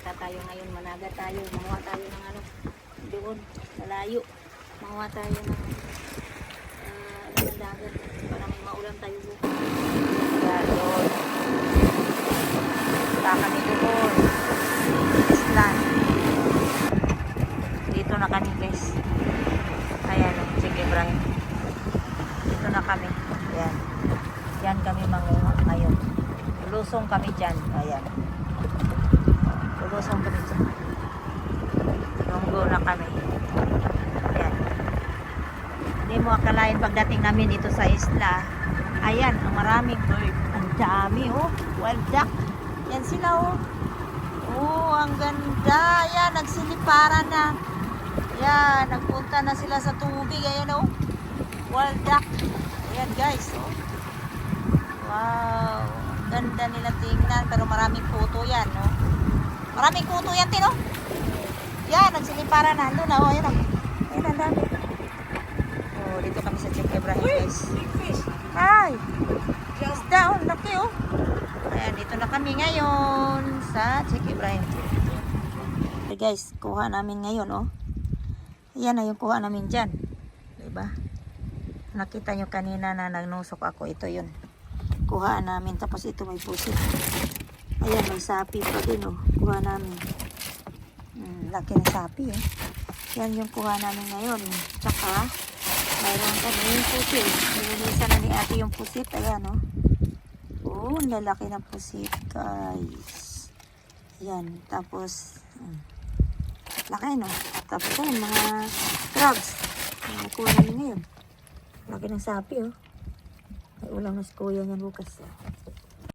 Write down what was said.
Punta tayo ngayon, managa tayo. Manguha tayo ng ano, doon, malayo. Manguha tayo ng dagat para may maulam tayo bukas. Kaya doon. Punta kami doon. Island. Dito na kami guys. Ayan, sige Brian. Dito na kami. Ayan. Yan kami manguha ngayon. Lusong kami dyan. Ayan. Lusong kami dyan. Lunggo na kami. Ayan. Hindi mo akalain pagdating namin dito sa isla. Ayan, ang maraming bird. Ang dami oh. Wild duck. Yan sila oh. Oh, ang ganda. Ayan, nagsiliparan na. Ayan, nagpunta na sila sa tubig. Ayan oh. Wild duck. Ayan guys oh. Wow. Ganda nila tingnan. Pero maraming puto yan no. Maraming puto yan tino. Yan, nagsiliparan na. Doon na oh. Ayan oh. Ayan, ang dami. Oh, dito kami sa Cheque Ibrahim guys. Hi. Just down. Laki oh. Ayan, dito na kami ngayon sa Cheque Ibrahim. Okay guys, kuha namin ngayon oh. Ayan na yung kuha namin dyan. Diba? Nakita nyo kanina na nagnusok ako. Ito yun. Kuha namin. Tapos ito may pusit. Ayan, may sapi pa din oh. Kuha namin. Laki ng sapi eh. Yan yung kuha namin ngayon. Tsaka, mayroon kami yung pusit. Nilinisan na ni ate yung pusit. Ayan oh. Oh, lalaki ng pusit guys. Ayan. Tapos, laki no. Tapos ayan, mga crabs. Nakuha namin ngayon. Laki ng sapi oh. May ulam na si kuya niyan bukas.